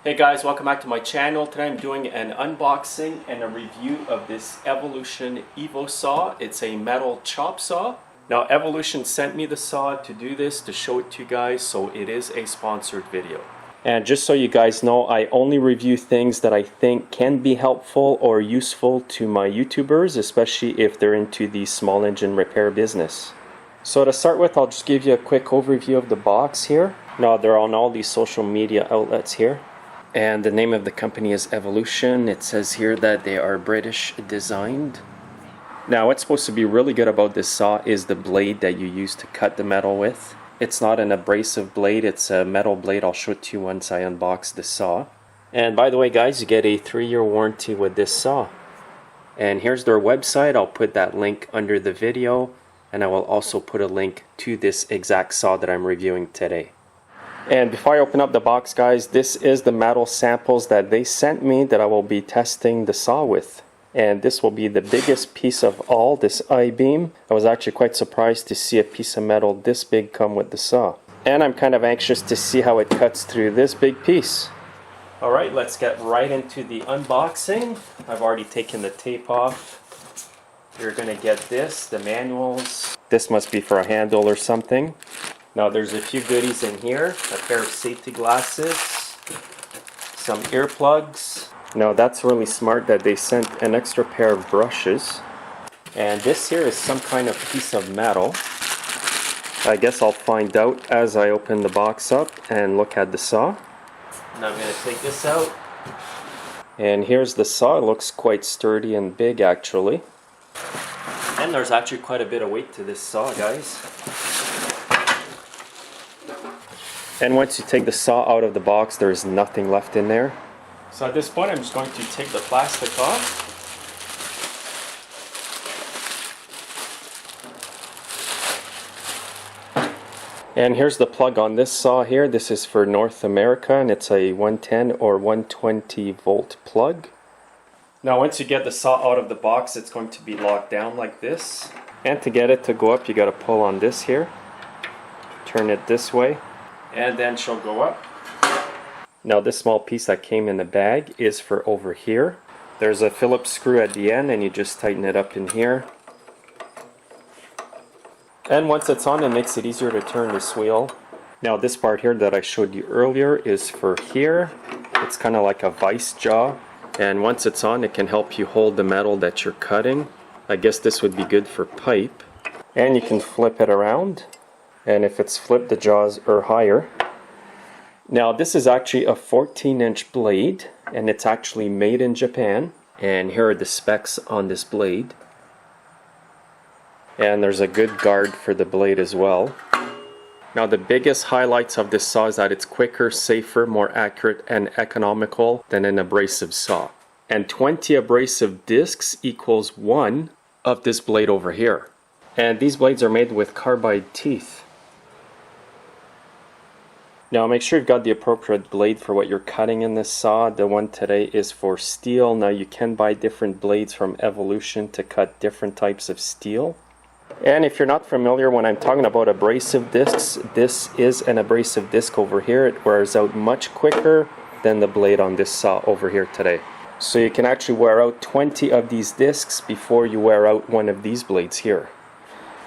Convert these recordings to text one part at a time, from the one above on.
Hey guys, welcome back to my channel. Today I'm doing an unboxing and a review of this Evolution EVOSAW. It's a metal chop saw. Now Evolution sent me the saw to do this, to show it to you guys, so it is a sponsored video. And just so you guys know, I only review things that I think can be helpful or useful to my YouTubers, especially if they're into the small engine repair business. So to start with, I'll just give you a quick overview of the box here. Now they're on all these social media outlets here. And the name of the company is Evolution. It says here that they are British designed. Now what's supposed to be really good about this saw is the blade that you use to cut the metal with. It's not an abrasive blade, it's a metal blade. I'll show it to you once I unbox the saw. And by the way guys, you get a 3-year warranty with this saw. And here's their website. I'll put that link under the video. And I will also put a link to this exact saw that I'm reviewing today. And before I open up the box guys, this is the metal samples that they sent me that I will be testing the saw with. And this will be the biggest piece of all, this I-beam. I was actually quite surprised to see a piece of metal this big come with the saw. And I'm kind of anxious to see how it cuts through this big piece. Alright, let's get right into the unboxing. I've already taken the tape off. You're going to get this, the manuals. This must be for a handle or something. Now there's a few goodies in here, a pair of safety glasses, some earplugs. Now that's really smart that they sent an extra pair of brushes. And this here is some kind of piece of metal. I guess I'll find out as I open the box up and look at the saw. Now I'm going to take this out. And here's the saw. It looks quite sturdy and big actually. And there's actually quite a bit of weight to this saw guys. And once you take the saw out of the box, there is nothing left in there. So at this point, I'm just going to take the plastic off. And here's the plug on this saw here. This is for North America, and it's a 110 or 120 volt plug. Now once you get the saw out of the box, it's going to be locked down like this. And to get it to go up, you got to pull on this here. Turn it this way. And then she'll go up. Now this small piece that came in the bag is for over here. There's a Phillips screw at the end and you just tighten it up in here. And once it's on, it makes it easier to turn this wheel. Now this part here that I showed you earlier is for here. It's kind of like a vice jaw. And once it's on, it can help you hold the metal that you're cutting. I guess this would be good for pipe. And you can flip it around. And if it's flipped, the jaws are higher. Now this is actually a 14-inch blade, and it's actually made in Japan. And here are the specs on this blade. And there's a good guard for the blade as well. Now the biggest highlights of this saw is that it's quicker, safer, more accurate, and economical than an abrasive saw. And 20 abrasive discs equals 1 of this blade over here. And these blades are made with carbide teeth. Now make sure you've got the appropriate blade for what you're cutting in this saw. The one today is for steel. Now you can buy different blades from Evolution to cut different types of steel. And if you're not familiar, when I'm talking about abrasive discs, this is an abrasive disc over here. It wears out much quicker than the blade on this saw over here today. So you can actually wear out 20 of these discs before you wear out one of these blades here.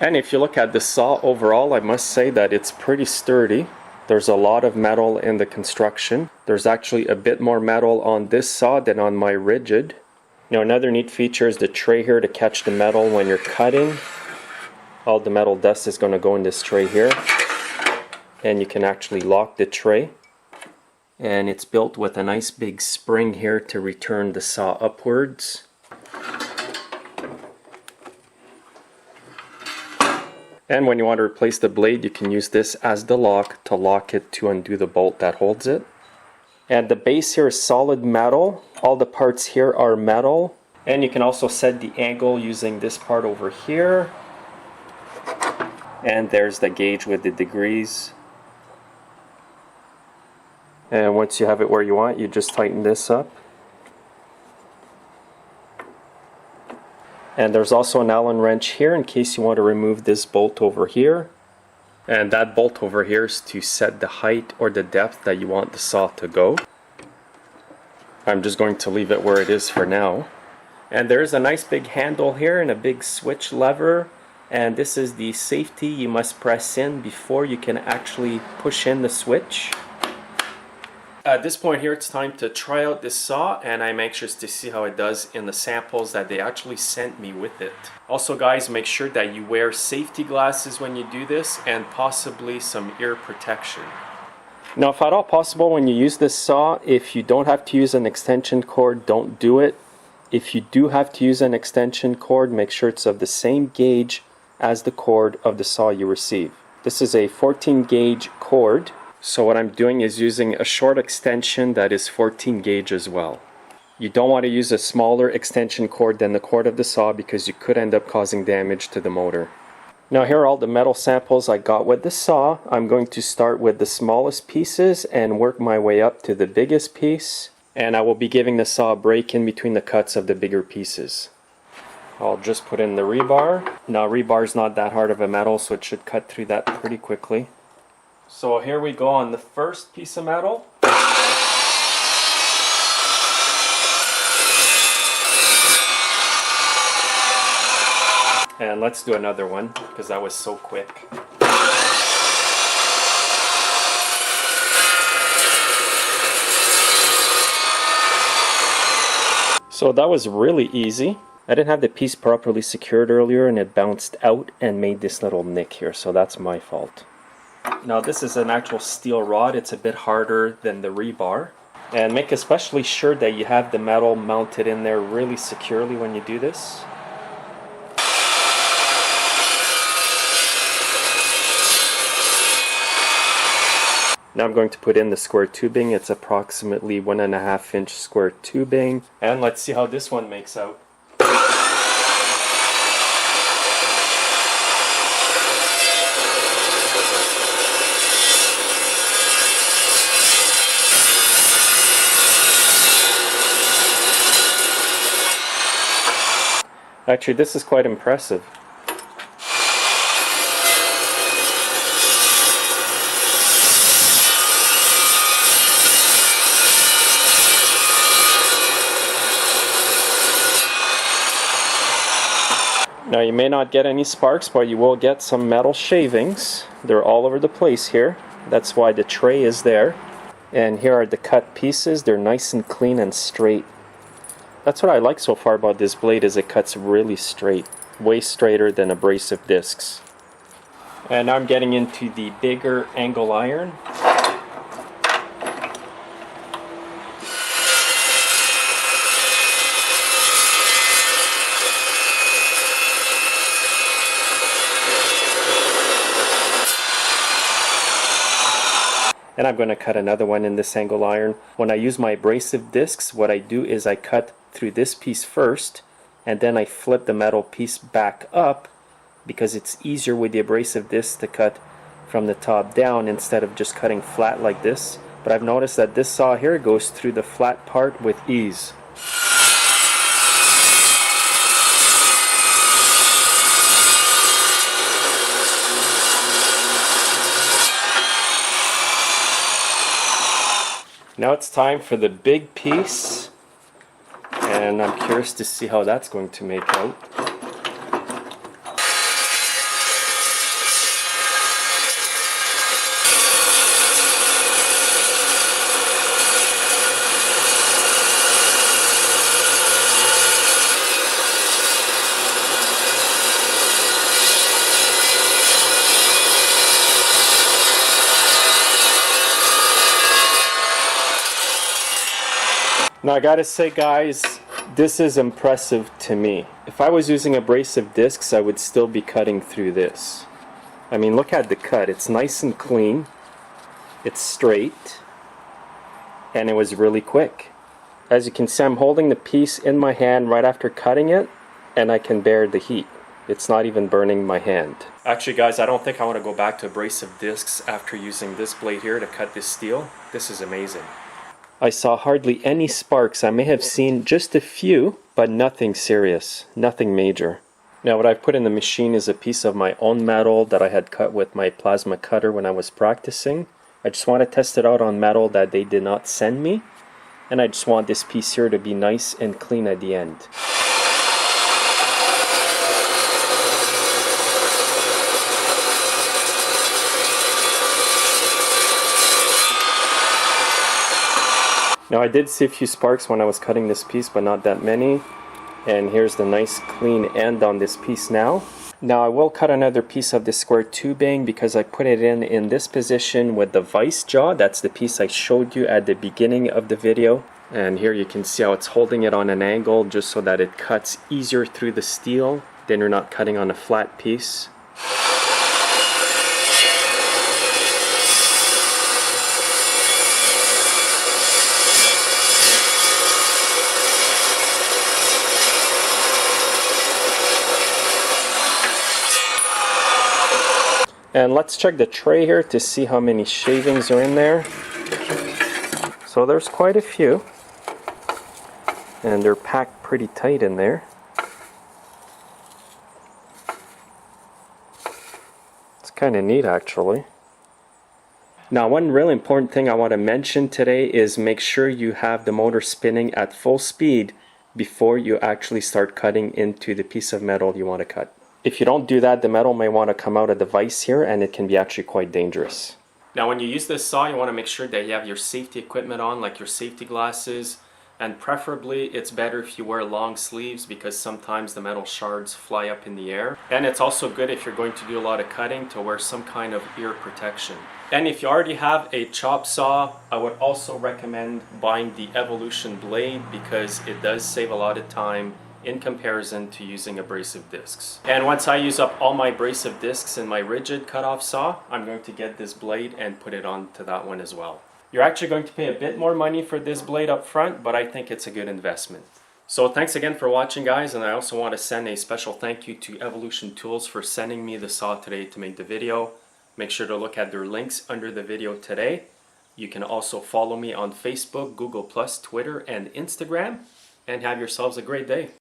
And if you look at the saw overall, I must say that it's pretty sturdy. There's a lot of metal in the construction. There's actually a bit more metal on this saw than on my rigid. Now another neat feature is the tray here to catch the metal when you're cutting. All the metal dust is going to go in this tray here. And you can actually lock the tray. And it's built with a nice big spring here to return the saw upwards. And when you want to replace the blade, you can use this as the lock to lock it to undo the bolt that holds it. And the base here is solid metal. All the parts here are metal. And you can also set the angle using this part over here. And there's the gauge with the degrees. And once you have it where you want, you just tighten this up. And there's also an Allen wrench here in case you want to remove this bolt over here. And that bolt over here is to set the height or the depth that you want the saw to go. I'm just going to leave it where it is for now. And there's a nice big handle here and a big switch lever. And this is the safety you must press in before you can actually push in the switch. At this point here, it's time to try out this saw, and I'm anxious to see how it does in the samples that they actually sent me with it. Also guys, make sure that you wear safety glasses when you do this, and possibly some ear protection. Now, if at all possible, when you use this saw, if you don't have to use an extension cord, don't do it. If you do have to use an extension cord, make sure it's of the same gauge as the cord of the saw you receive. This is a 14 gauge cord. So what I'm doing is using a short extension that is 14 gauge as well. You don't want to use a smaller extension cord than the cord of the saw because you could end up causing damage to the motor. Now here are all the metal samples I got with the saw. I'm going to start with the smallest pieces and work my way up to the biggest piece. And I will be giving the saw a break in between the cuts of the bigger pieces. I'll just put in the rebar. Now rebar is not that hard of a metal, so it should cut through that pretty quickly. So here we go on the first piece of metal. And let's do another one because that was so quick. So that was really easy. I didn't have the piece properly secured earlier and it bounced out and made this little nick here, so that's my fault. Now this is an actual steel rod. It's a bit harder than the rebar. And make especially sure that you have the metal mounted in there really securely when you do this. Now I'm going to put in the square tubing. It's approximately 1.5 inch square tubing. And let's see how this one makes out. Actually, this is quite impressive. Now you may not get any sparks, but you will get some metal shavings. They're all over the place here. That's why the tray is there. And here are the cut pieces. They're nice and clean and straight. That's what I like so far about this blade, is it cuts really straight. Way straighter than abrasive discs. And now I'm getting into the bigger angle iron. And I'm going to cut another one in this angle iron. When I use my abrasive discs, what I do is I cut through this piece first, and then I flip the metal piece back up because it's easier with the abrasive discs to cut from the top down instead of just cutting flat like this. But I've noticed that this saw here goes through the flat part with ease. Now it's time for the big piece, and I'm curious to see how that's going to make out. Now I gotta say guys, this is impressive to me. If I was using abrasive discs, I would still be cutting through this. I mean, look at the cut. It's nice and clean, it's straight, and it was really quick. As you can see, I'm holding the piece in my hand right after cutting it, and I can bear the heat. It's not even burning my hand. Actually guys, I don't think I want to go back to abrasive discs after using this blade here to cut this steel. This is amazing. I saw hardly any sparks. I may have seen just a few, but nothing serious, nothing major. Now what I've put in the machine is a piece of my own metal that I had cut with my plasma cutter when I was practicing. I just want to test it out on metal that they did not send me. And I just want this piece here to be nice and clean at the end. Now I did see a few sparks when I was cutting this piece, but not that many. And here's the nice clean end on this piece now. Now I will cut another piece of this square tubing because I put it in this position with the vice jaw. That's the piece I showed you at the beginning of the video. And here you can see how it's holding it on an angle just so that it cuts easier through the steel. Then you're not cutting on a flat piece. And let's check the tray here to see how many shavings are in there. So there's quite a few. And they're packed pretty tight in there. It's kind of neat actually. Now one really important thing I want to mention today is make sure you have the motor spinning at full speed before you actually start cutting into the piece of metal you want to cut. If you don't do that, the metal may want to come out of the vise here and it can be actually quite dangerous. Now when you use this saw, you want to make sure that you have your safety equipment on, like your safety glasses, and preferably it's better if you wear long sleeves because sometimes the metal shards fly up in the air. And it's also good if you're going to do a lot of cutting to wear some kind of ear protection. And if you already have a chop saw, I would also recommend buying the Evolution blade because it does save a lot of time in comparison to using abrasive discs. And once I use up all my abrasive discs in my rigid cutoff saw, I'm going to get this blade and put it onto that one as well. You're actually going to pay a bit more money for this blade up front, but I think it's a good investment. So thanks again for watching, guys, and I also want to send a special thank you to Evolution Tools for sending me the saw today to make the video. Make sure to look at their links under the video today. You can also follow me on Facebook, Google+, Twitter, and Instagram. And have yourselves a great day.